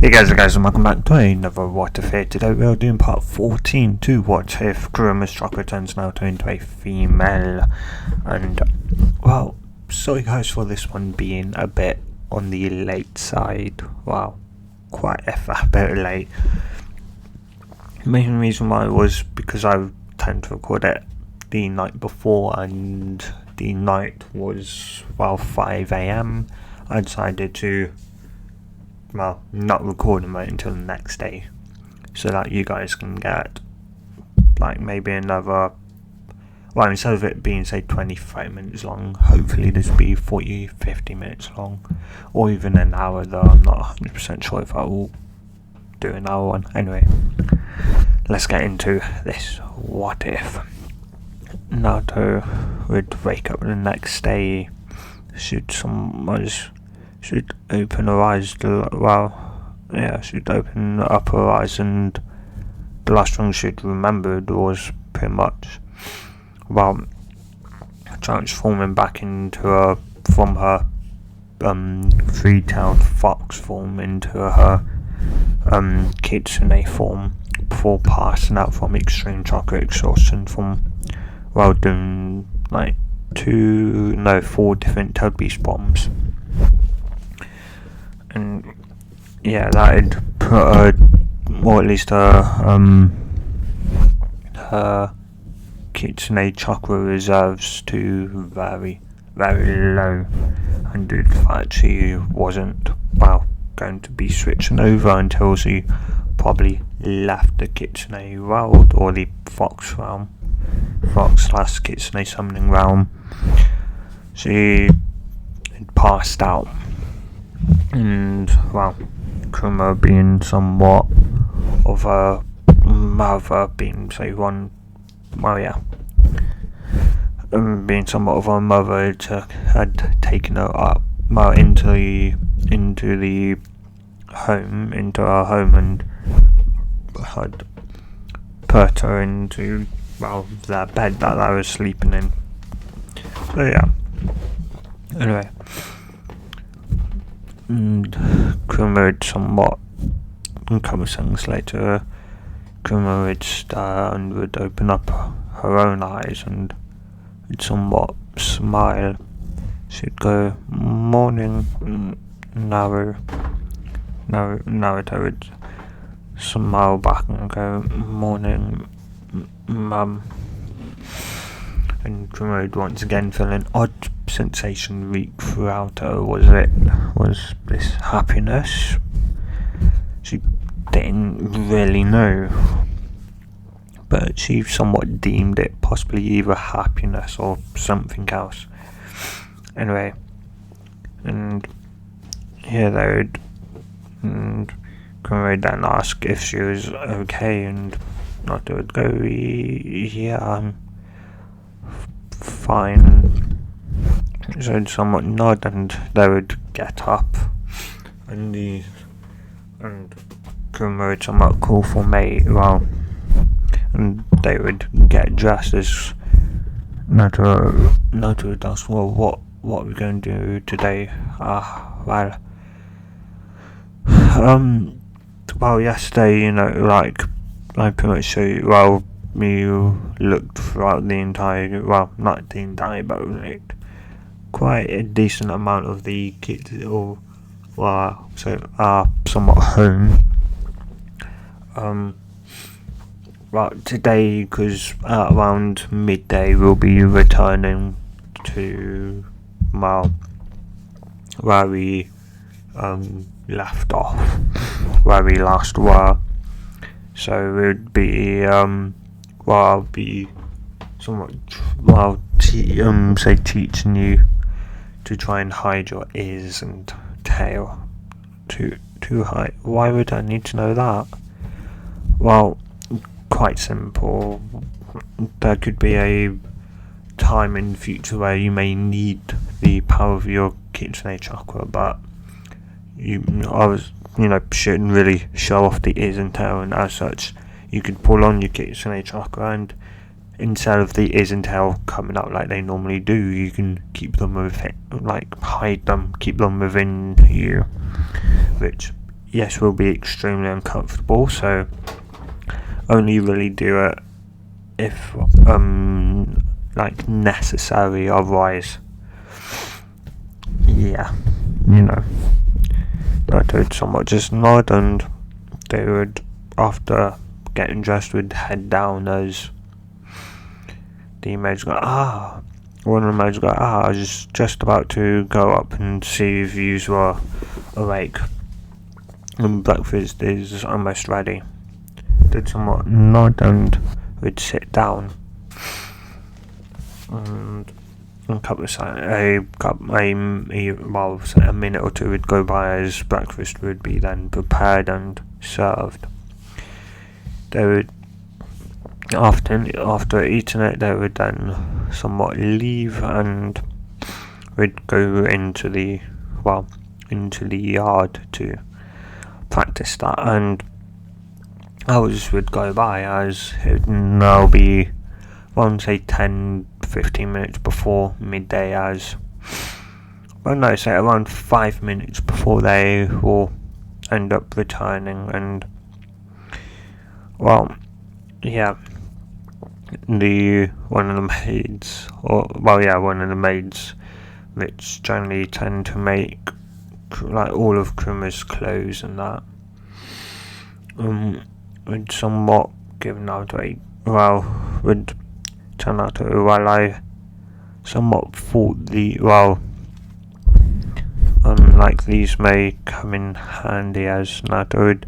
Hey guys, and welcome back to another What If here. Today we are doing part 14 to What If Kurama's chakra turns Naruto into a female. And, well, sorry guys for this one being a bit on the late side. Well, quite a bit late. The main reason why was because I tend to record it the night before, and the night was, 5 AM. I decided to not recording right until the next day, so that you guys can get maybe another, instead of it being say 25 minutes long, hopefully this will be 40-50 minutes long, or even an hour, though I'm not 100% sure if I will do an hour one. Anyway, let's get into this. What if Naruto would wake up the next day? Should open her eyes, should open up her eyes, and the last thing she'd remembered was pretty much, transforming back into from her three-tailed fox form into her kitsune form, before passing out from extreme chakra exhaustion from, doing 4 different Toad Beast bombs. And yeah, that'd put her, or at least her kitsune chakra reserves to very, very low, and in fact she wasn't going to be switching over until she probably left the kitsune world, or the fox / kitsune summoning realm. She had passed out. And Kurama being somewhat of a mother, being somewhat of a mother, had taken her up into her home, and had put her into their bed that I was sleeping in. So yeah. Anyway. And Kurama would somewhat, a couple of seconds later, Kurama would start and would open up her own eyes and would somewhat smile. She'd go, "Morning, Naruto." Naruto would smile back and go, "Morning, Mum." And Kurama would once again feel an odd sensation reek throughout her. Was this happiness? She didn't really know, but she somewhat deemed it possibly either happiness or something else. Anyway, and here they would, and Kurama would then ask if she was okay, and Naruto would go, "Yeah, I'm fine." So I'd somewhat nod, and they would get up, and Kurama would somewhat call for mate, and they would get dressed as Naruto would ask, what are we going to do today? Yesterday, I pretty much show you, me looked throughout the entire, not the entire, but looked quite a decent amount of the kids, somewhat home. Today, because around midday we'll be returning to where we left off, where we last were. So it would be I'll be somewhat teaching you to try and hide your ears and tail. To hide. Why would I need to know that? Quite simple. There could be a time in the future where you may need the power of your kitsune chakra, but shouldn't really show off the ears and tail, and as such you could pull on your kitsune chakra, and instead of the ears and tail coming out like they normally do, you can keep them hide them, keep them within you, which yes, will be extremely uncomfortable, so only really do it if like necessary, otherwise yeah, I would somewhat just nod, and they would, after getting dressed, would head down as the maids go, one of the maids go, I was just about to go up and see if yous were awake, and breakfast is almost ready. They'd somewhat nod and would sit down, and a minute or two would go by as breakfast would be then prepared and served. They would, after eating it, they would then somewhat leave and would go into the yard to practice that, and hours would go by as it would now be around, say, 10-15 minutes before midday, say around 5 minutes before they will end up returning. And one of the maids, which generally tend to make like all of Kurama's clothes and that, would somewhat give Naruto would turn out to, I somewhat thought like these may come in handy, as Naruto would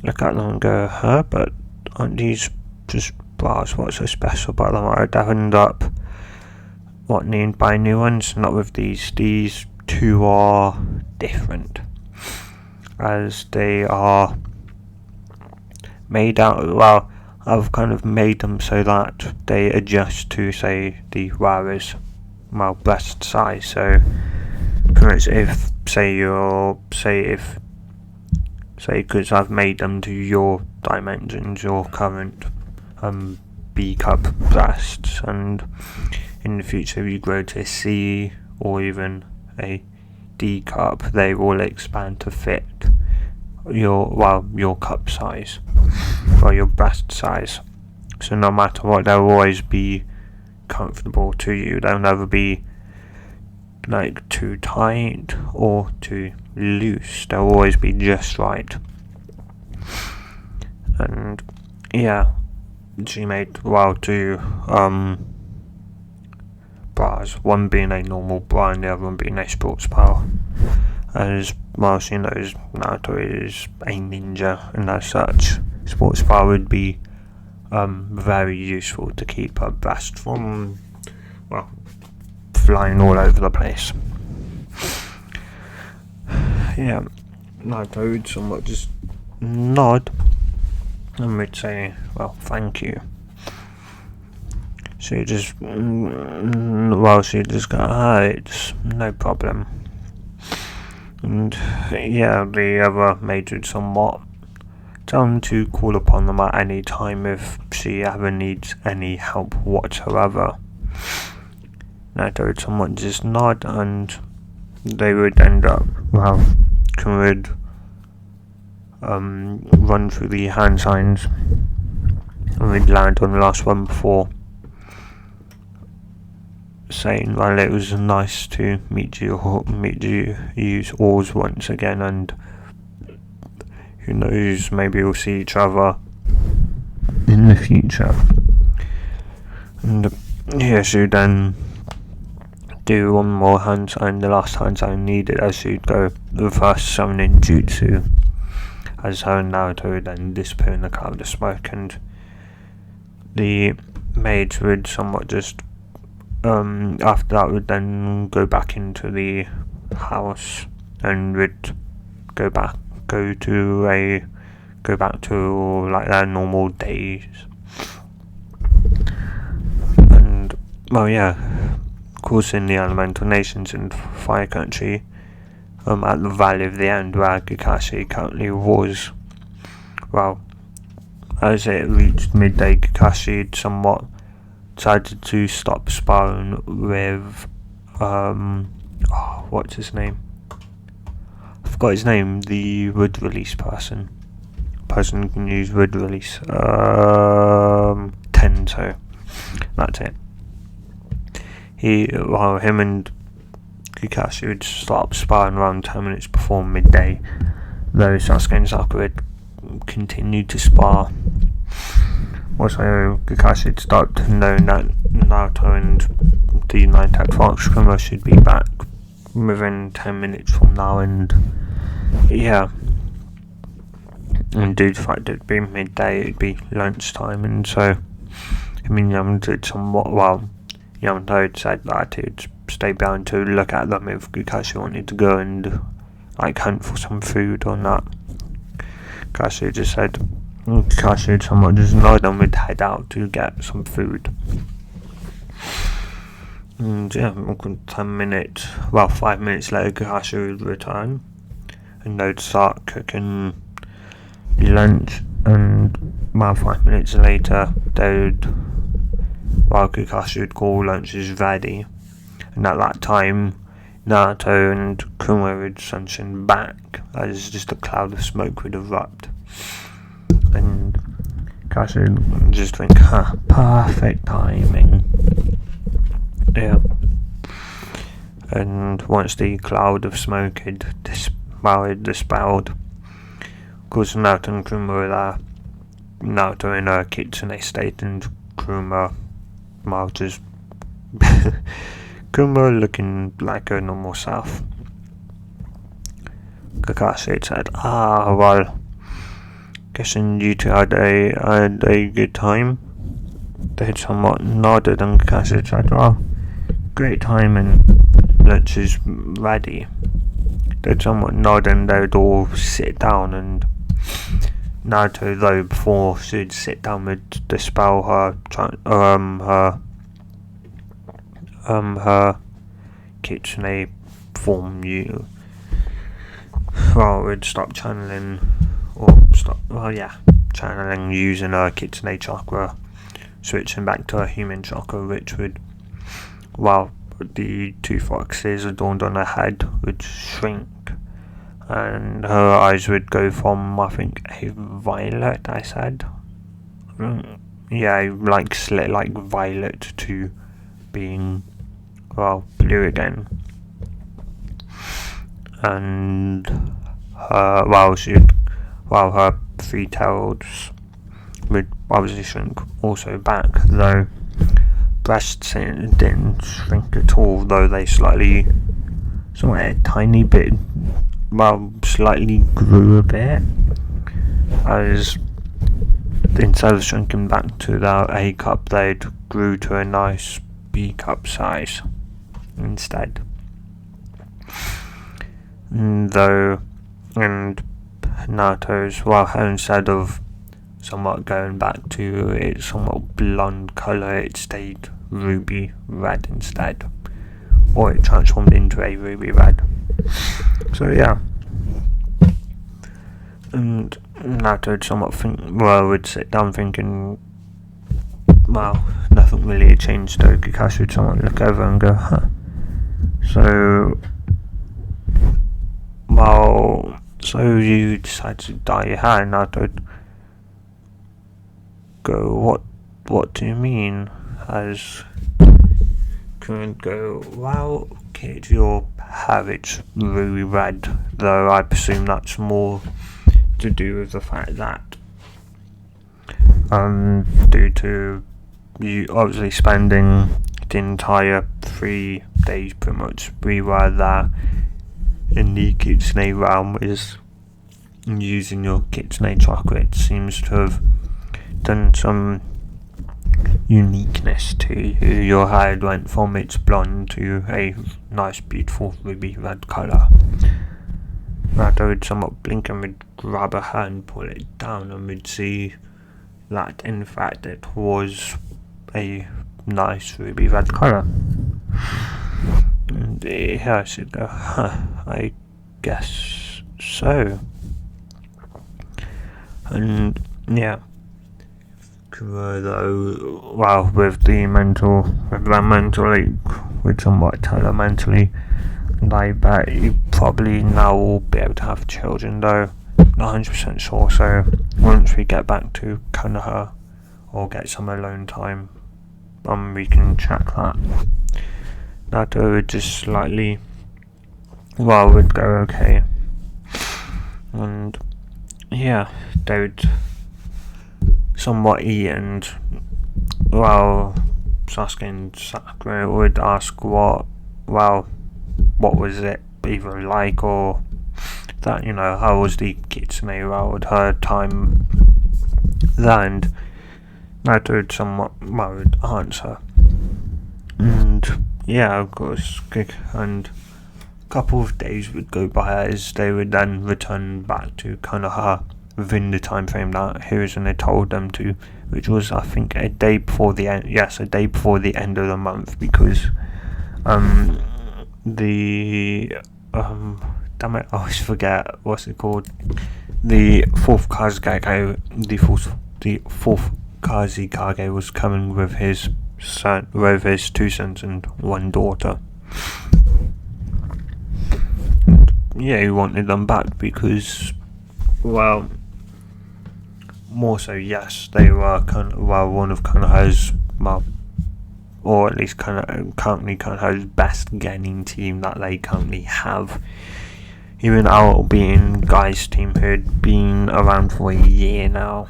look at them and go, but aren't these just bras? What's so special about them? I'd end up needing to buy new ones. Not with these. These two are different, as they are made out. I've kind of made them so that they adjust to, say, the wearer's breast size. So, if because I've made them to your dimensions, your current B cup breasts, and in the future if you grow to a C or even a D cup, they will expand to fit your cup size, or your breast size. So no matter what, they'll always be comfortable to you. They'll never be like too tight or too loose. They'll always be just right. And she made two bras, one being a normal bra and the other one being a sports bra, as she knows Naruto is a ninja, and as such, sports bra would be very useful to keep her breast from flying all over the place. Naruto would somewhat just nod and would say, thank you. She just go, it's no problem. And the other maid would somewhat tell them to call upon them at any time if she ever needs any help whatsoever. Naruto would somewhat just nod, and they would end up, could run through the hand signs, and we'd land on the last one before saying, it was nice to meet you all once again, and who knows, maybe we'll see each other in the future. And she would then do one more hand sign, the last hand sign needed, as she'd go reverse summoning jutsu, as her and Naruto would then disappear in the cloud of smoke, and the maids would somewhat just after that would then go back into the house and would go back to like their normal days. And of course, in the elemental nations in Fire Country, at the Valley of the End, where Kakashi currently was, as it reached midday, Kakashi somewhat decided to stop sparring with what's his name? I forgot his name, the wood release person who can use wood release, Tenso, that's it. Him and Kakashi would start sparring around 10 minutes before midday, though Sasuke and Sakura would continue to spar. Also, Kakashi would start to know that Naruto and the 9-tact Fox Kurama should be back within 10 minutes from now, and yeah. And due to the fact it'd be midday, it'd be lunchtime, and so, I mean, Yamato had said that he'd stay behind to look at them if Kakashi wanted to go and, like, hunt for some food or not. Kakashi just somewhat just nodded and would head out to get some food. And yeah, 5 minutes later, Kakashi would return, and they'd start cooking lunch, and 5 minutes later, Kakashi would call lunch is ready, and at that time, Naruto and Kurama would sunshine back as just a cloud of smoke would erupt, and Kakashi would just think, perfect timing. Yeah. And once the cloud of smoke had dispelled, of course, Naruto and Kurama were there. Naruto in a kitsune state, and Kurama just Kurama looking like her normal self. Kakashi said, well, guessing you two had a good time. They had somewhat nodded, and Kakashi said, well, great time, and lunch is ready. They'd somewhat nod, and they'd all sit down, and Naruto, though, before she'd sit down, would dispel her kitsune form. Would stop channeling, channeling using her kitsune chakra, switching back to her human chakra, which would, the two foxes adorned on her head would shrink, and her eyes would go from, I think, a violet, I said. Slit like violet to being, blue again. And her three tails would obviously shrink also back, though breasts didn't shrink at all, though they slightly grew a bit, as instead of shrinking back to their A cup, they grew to a nice B cup size instead. And Naruto's, instead of somewhat going back to its somewhat blonde colour, it stayed ruby red instead, or it transformed into a ruby red. So yeah, and Naruto would sit down thinking, nothing really had changed, though. Kakashi would somewhat look over and go, so you decided to dye your hair? And Naruto would go, what do you mean? As couldn't go, kid, your hair is ruby red, though I presume that's more to do with the fact that due to you obviously spending the entire 3 days pretty much we were there in the kitsune realm, is using your kitsune chakra, it seems to have done some uniqueness to you. Your hair went from its blonde to a nice beautiful ruby red colour. Naruto would somewhat blink and would grab her hair and pull it down, and would see that in fact it was a nice ruby red colour. And I should go, I guess so. And yeah, though, with that mentally, would somewhat tell her mentally And I bet you probably now will be able to have children, though not 100% sure. So once we get back to Konoha or get some alone time, we can check that. Naruto would just slightly, would go okay. And yeah, they would somewhat eat, and Sasuke and Sakura would ask what was it even like, or that, how was the Kitsune with her time there, and Naruto would somewhat would answer. And yeah, of course, and a couple of days would go by as they would then return back to Konoha within the time frame that Hiruzen had told them to, which was, I think, a day before the end of the month, because damn it, I always forget what's it called. The fourth Kazekage, the fourth Kazekage was coming with his two sons and one daughter. And yeah, he wanted them back because, more so, yes, they were one of Konoha's, or at least currently Konoha's best getting team that they currently have. Even out being Guy's team who had been around for a year now.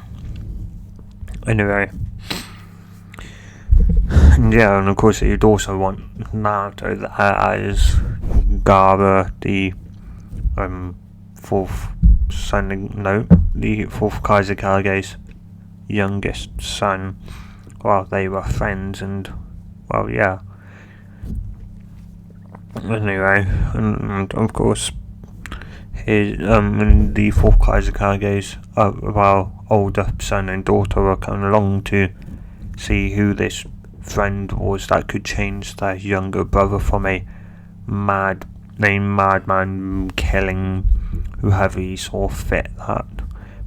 Anyway. And yeah, and of course you'd also want Naruto there as Gaara, the fourth Kazekage's youngest son. They were friends, and yeah. Anyway, and of course the fourth Kazekage's older son and daughter were coming along to see who this friend was that could change their younger brother from a madman killing whoever he saw fit that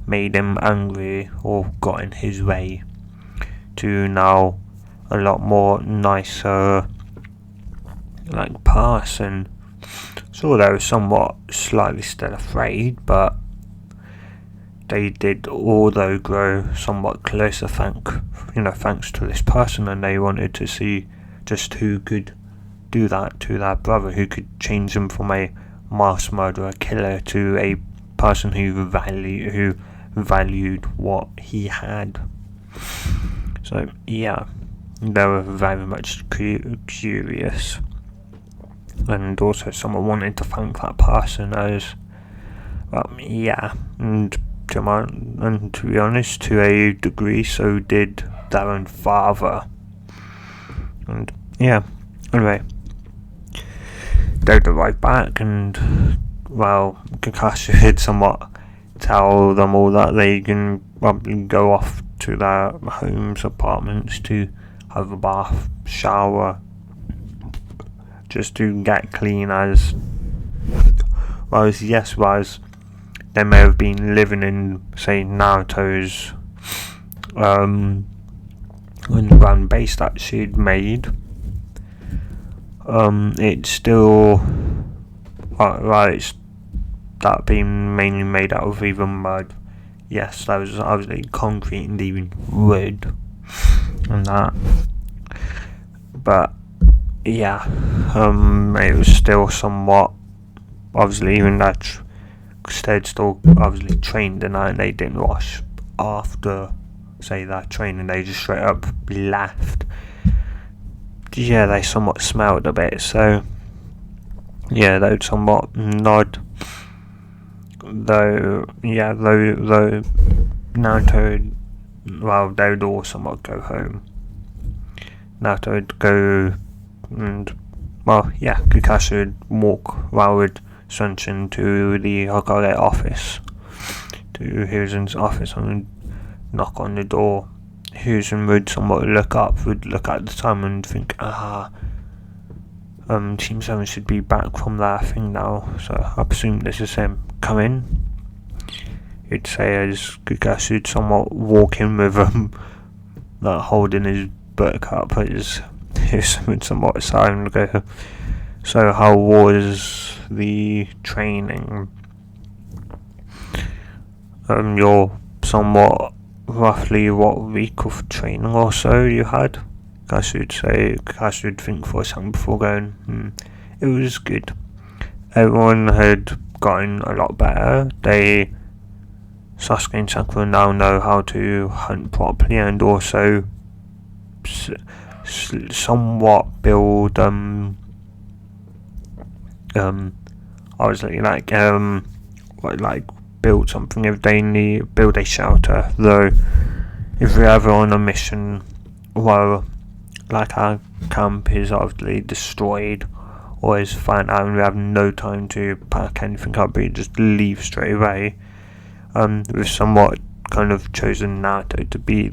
made him angry or got in his way, to now a lot more nicer person. So they were somewhat slightly still afraid, but they did although grow somewhat closer thanks to this person, and they wanted to see just who could do that to their brother, who could change him from a mass murderer killer to a person who valued what he had. So yeah, they were very much curious, and also someone wanted to thank that person as and to be honest, to a degree, so did their own father. And yeah, anyway, they'd arrive back, and Kakashi had somewhat tell them all that they can probably go off to their homes, apartments, to have a bath, shower, just to get clean, as they may have been living in, say, Naruto's underground base that she'd made. It's still it's that being mainly made out of either mud. Yes, that was obviously concrete and even wood and that. But yeah, it was still somewhat, obviously, even that they'd still obviously trained in that, and they didn't wash after, say, that training. They just straight up left. Yeah, they somewhat smelled a bit, so yeah, they would somewhat nod. Though Naruto, they would all somewhat go home. Naruto would go, and Kakashi would walk with Shunshin to the Hokage office, to Hiruzen's office, and knock on the door. Hiruzen would somewhat look at the time and think, Team 7 should be back from their thing now, so I presume this is him. Come in. He'd say as Kakashi would somewhat walk in with him, holding his book up, as Hiruzen would somewhat sigh and go, So how was the training? Your somewhat roughly what week of training or so you had? I should think for a second before going. It was good. Everyone had gotten a lot better. Sasuke and Sakura now know how to hunt properly and also somewhat build obviously build something if they need, build a shelter. Though if we're ever on a mission, well, like our camp is obviously destroyed or is found out and we have no time to pack anything up, we just leave straight away. We've somewhat kind of chosen Naruto to be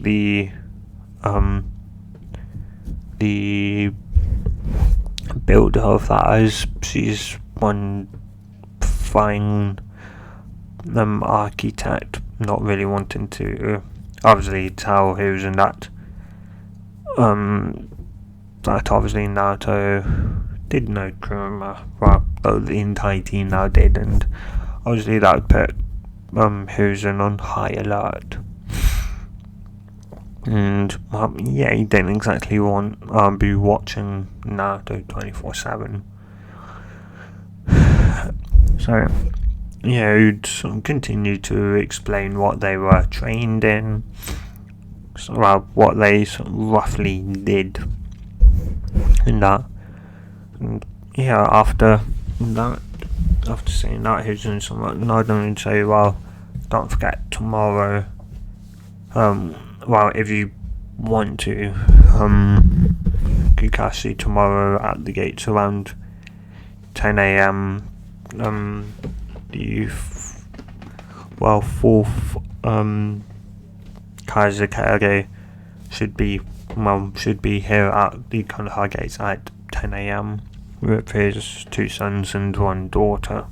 the builder of that, as she's one fine architect, not really wanting to obviously tell who's in that obviously Naruto did know Kurama, well, the entire team now did, and obviously that would put Hiruzen on high alert. And he didn't exactly want be watching Naruto 24/7. So he'd continue to explain what they were trained in, what they roughly did in that. And after saying that, he was doing something. No, I don't say, well, don't forget tomorrow. If you want to, Kakashi tomorrow at the gates around 10 a.m. The fourth Kazekage should be here at the Kakashi gates at 10 a.m. with his 2 sons and 1 daughter.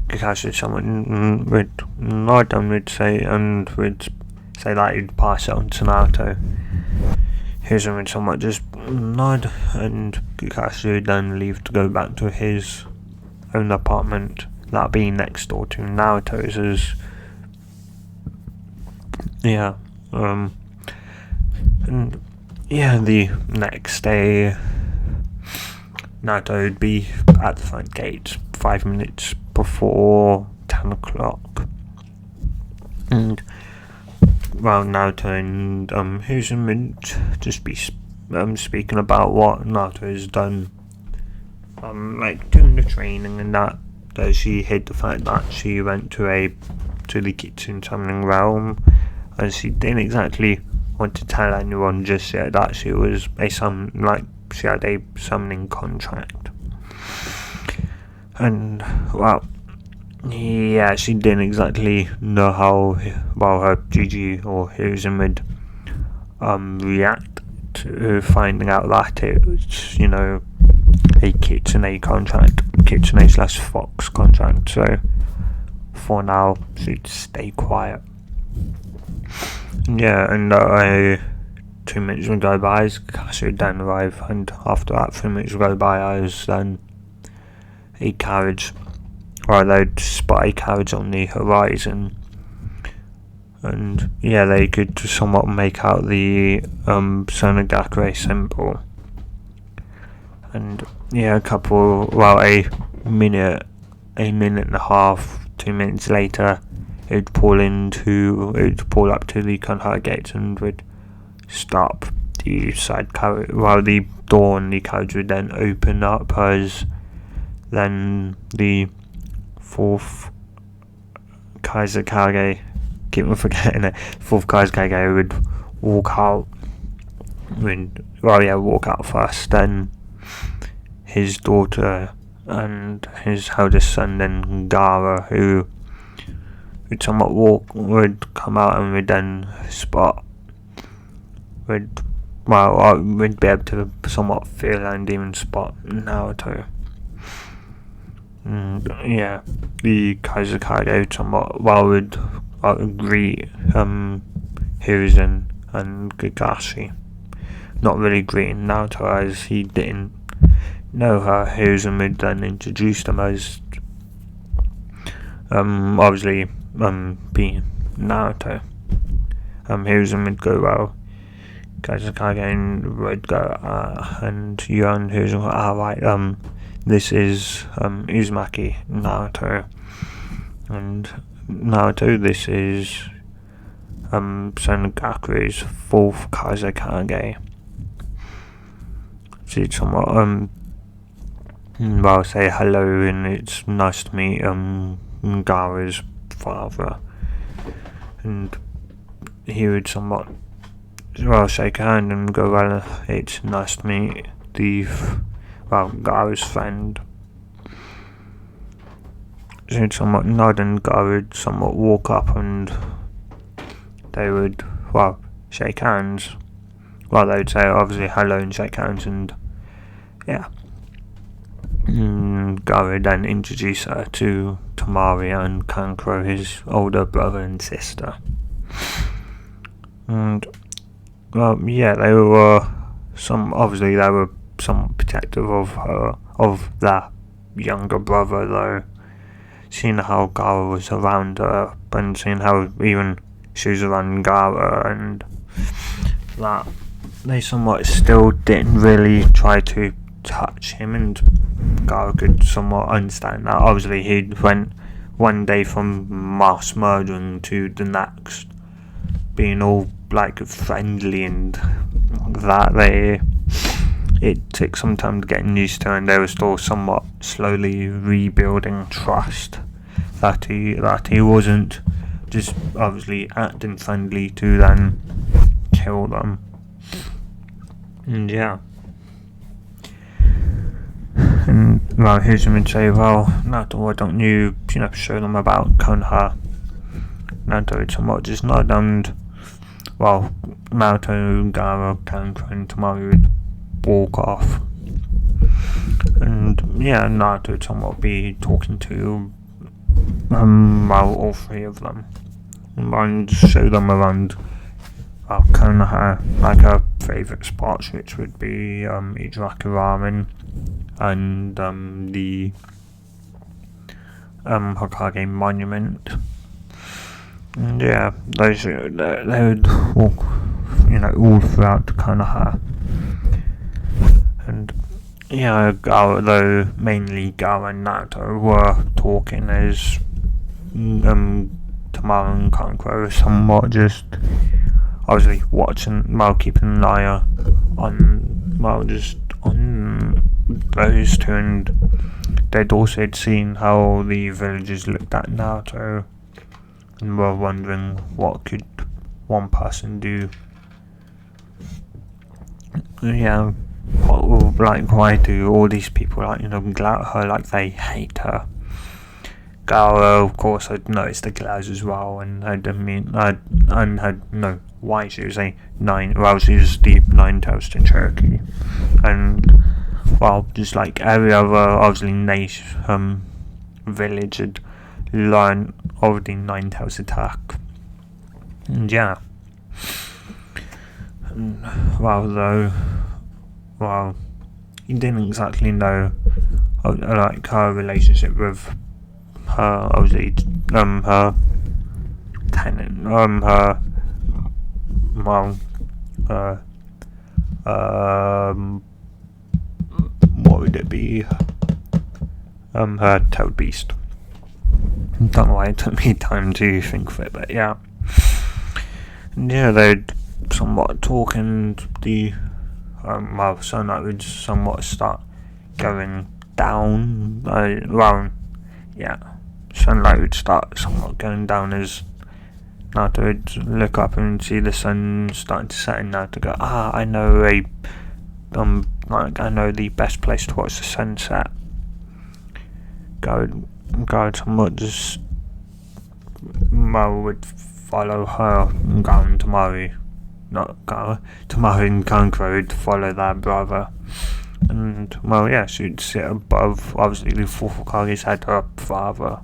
Kakashi someone would nod and would say that he'd pass it on to Naruto. Hiruzen would somewhat just nod, and Kakashi would then leave to go back to his own apartment, that being next door to Naruto's. The next day, Naruto would be at the front gate 5 minutes before 10 o'clock. And Naruto and Hiruzen would just be speaking about what Naruto has done, during the training, and that she hid the fact that she went to the Kitsune summoning realm, and she didn't exactly want to tell anyone just yet that she was she had a summoning contract. And she didn't exactly know how her Gigi or Hiruzen would react to finding out that it was, a Kitsune contract, Kitsune/Fox contract. So for now, she'd stay quiet. And 2 minutes would go by as Kakashi would then arrive, and after that 3 minutes would go by as then a carriage, or they'd spot a carriage on the horizon, and they could somewhat make out the Sonogakure symbol. And a minute and a half, 2 minutes later, it would pull up to the Kakashi gates and would stop the side carriage, the door on the carriage would then open up, as then the 4th Kazekage, keep on forgetting it, 4th Kazekage would walk out first, then his daughter and his eldest son, then Gara, who would somewhat would come out and would then would be able to somewhat feel and even spot Naruto. And the Kazekage somewhat would greet Hiruzen and Kakashi, not really greeting Naruto, as he didn't know her, Hiruzen would then introduce them as obviously being Naruto. Hiruzen would go, well, Kazekage would go, and you and Hiruzen go, right, this is Uzumaki Naruto, and Naruto, this is Sengoku's fourth Kazekage. So it's somewhat well, say hello, and it's nice to meet Gaara's father, and he would somewhat shake a hand and go, well, it's nice to meet Gaara's friend. So he'd somewhat nod, and Gaara would somewhat walk up, and they would, shake hands. They would say obviously hello and shake hands, and yeah. Gaara would then introduce her to Tamari and Kankuro, his older brother and sister. And they were somewhat protective of her, of their younger brother, though. Seeing how Gaara was around her, and seeing how even she was around Gaara, and that they somewhat still didn't really try to touch him, and Gaara could somewhat understand that. Obviously, he went one day from mass murdering to the next being all friendly, and that it took some time to get used to, and they were still somewhat slowly rebuilding trust that he wasn't just obviously acting friendly to then kill them. And yeah. And Hiruzen would say, well, Naruto, why don't you show them about Konoha? Naruto would somewhat just nod, and Naruto, Gaara, Kankuro, and Tamari would walk off. And yeah, Naruto would somewhat be talking to all three of them, and show them around Konoha, her favourite spots, which would be Ichiraki Ramen and the Hokage Monument. And yeah, they would walk, all throughout Konoha. And yeah, though mainly Gaara and Naruto were talking, as Tamara and Kankuro were somewhat just obviously watching, keeping an eye on, just on those two, and they'd also seen how the villagers looked at Naruto and were wondering what could one person do. Yeah, why do all these people glare at her like they hate her? Gaara, of course, had noticed the glares as well, and had why she was she was the 9-tailed jinchuriki, and just like every other obviously nation village had learned of the 9-tailed attack. And yeah, and, you didn't exactly know her relationship with her, obviously, her tenant, what would it be? Her tailed beast. Don't know why it took me time to think of it, but yeah. And yeah, they'd somewhat talk, and the sunlight would somewhat start going down. Sunlight would start somewhat going down as Naruto would look up and see the sun starting to set, and Naruto go, I know I know the best place to watch the sunset. Go somewhat just would follow her, and Gaara and Tamari, Tamari and Kankuro would follow their brother. And she'd sit above, obviously, the fourth Hokage's head, her father.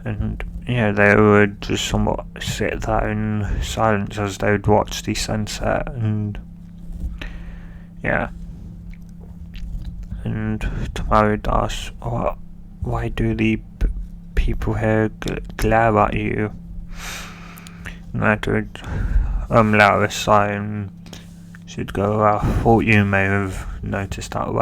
And yeah, they would just somewhat sit there in silence as they would watch the sunset. And yeah, And Tamari asks, why do the people here glare at you? And I would let her sigh and she'd go, I thought you may have noticed that.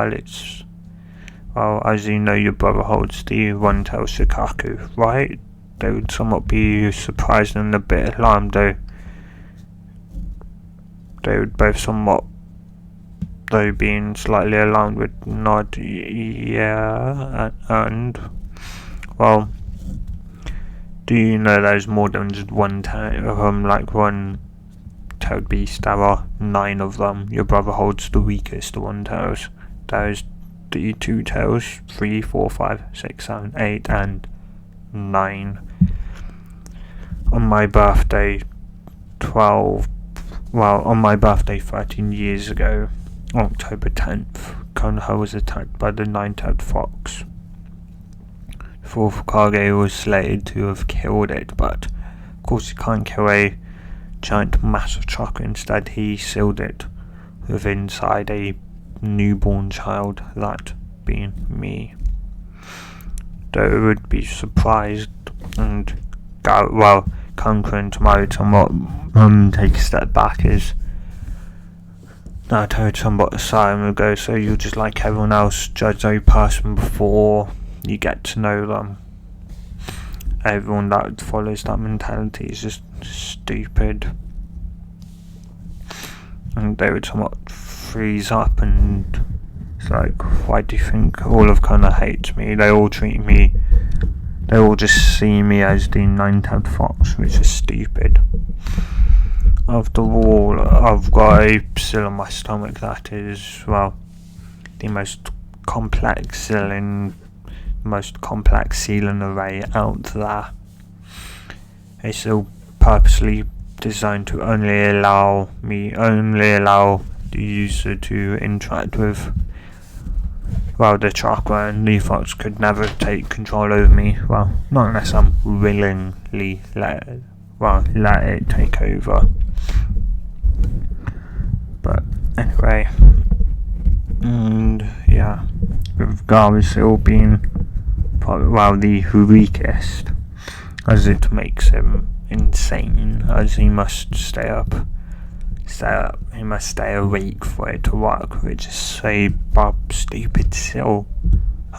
Well, as you know, your brother holds the one-tailed Shikaku, right? They would somewhat be surprised and a bit alarmed, though. They would both somewhat, though being slightly alarmed, would nod, yeah, and, well, do you know there's more than just one one-tailed beast? There are 9 of them. Your brother holds the weakest one-tails. There's the 2 tails, 3, 4, 5, 6, 7, 8, and 9. On my birthday 13 years ago, October 10th, Konoha was attacked by the 9-tailed fox. The 4th Kage was slated to have killed it, but of course he can't kill a giant mass of chakra. Instead he sealed it inside a newborn child, that being me. Though it would be surprised and Kanka and Tamari somewhat take a step back as Naruto somewhat aside and go, so you just like everyone else judge a person before you get to know them. Everyone that follows that mentality is just stupid. And they would somewhat freeze up and it's like, why do you think all of Konoha hates me? They all just see me as the 9-tailed fox, which is stupid. After all, I've got a seal on my stomach that is, well, the most complex sealing array out there. A seal purposely designed to only allow the user to interact with, well, the chakra, and the fox could never take control over me. Well, not unless I'm willingly let it take over. But anyway, and yeah, with Gaara still being the weakest, as it makes him insane, as he must stay awake for it to work, which is a stupid still.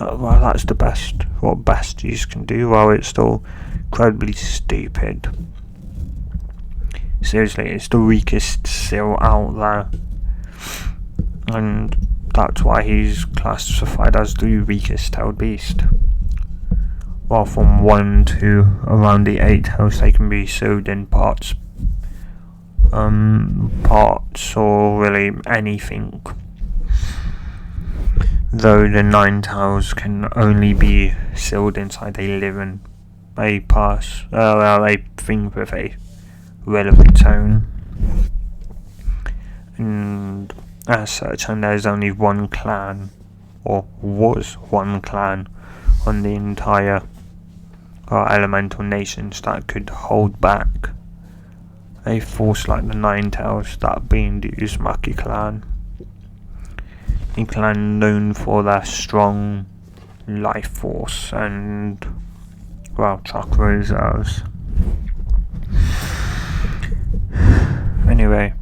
Well, that's what best you can do, while it's still incredibly stupid. Seriously, it's the weakest seal out there, and that's why he's classified as the weakest tailed beast. While from 1 to around the 8 tails, they can be sealed in parts or really anything. Though the 9 tails can only be sealed inside a thing with a relevant tone. And as such, and there's only one clan, or was one clan, on the entire elemental nations that could hold back a force like the 9 tails, that being the Uzumaki clan. A clan known for their strong life force and, well, chakra reserves. Anyway,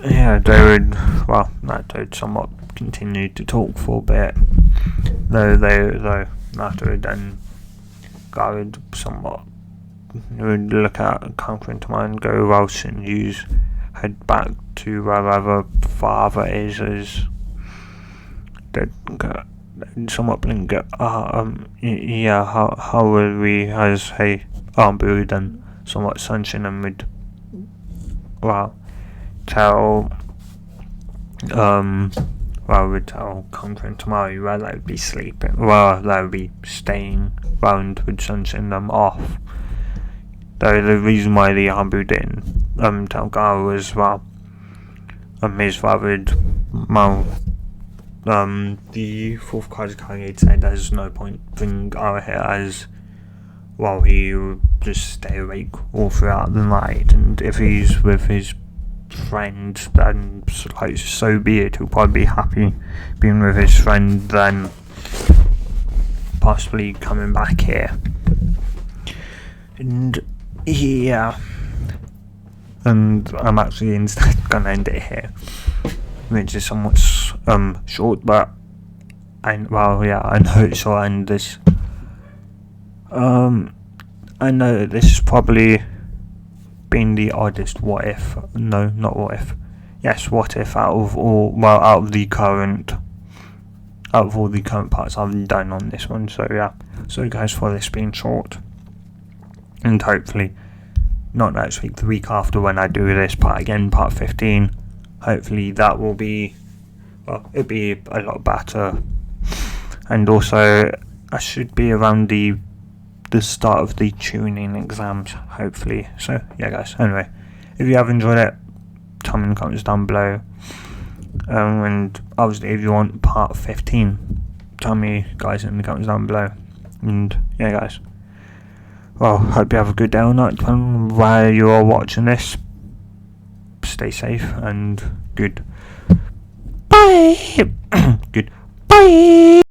yeah, that would somewhat continue to talk for a bit, though Naruto then would somewhat would look at Kanka and Tamari and go, well, shouldn't you head back to wherever father is, as that somewhat blink, yeah, how will we, as a Armbu then somewhat sunshine and would, well, tell would tell Kanka and Tamari where they would be sleeping, where they would be staying, and would sunshine them off. Though the reason why the Armbu didn't tell Gaara was, well, his father would, the 4th Kazekage said there's no point bringing Gaara here, as, well, he would just stay awake all throughout the night, and if he's with his friend, then like so be it. He'll probably be happy being with his friend than possibly coming back here. And yeah, and I'm actually instead gonna end it here, which is somewhat short, but I know it's short, and this I know this is probably been the oddest what if out of all the current parts I've done on this one. So yeah, so guys, for this being short, and hopefully not next week, the week after, when I do this part again, part 15, hopefully that will be, it'll be a lot better, and also I should be around the start of the tuning exams, hopefully. So yeah guys, anyway, if you have enjoyed it, tell me in the comments down below, and obviously if you want part 15, tell me guys in the comments down below. And yeah guys, well, hope you have a good day or night while you are watching this. Stay safe and good bye. Good bye.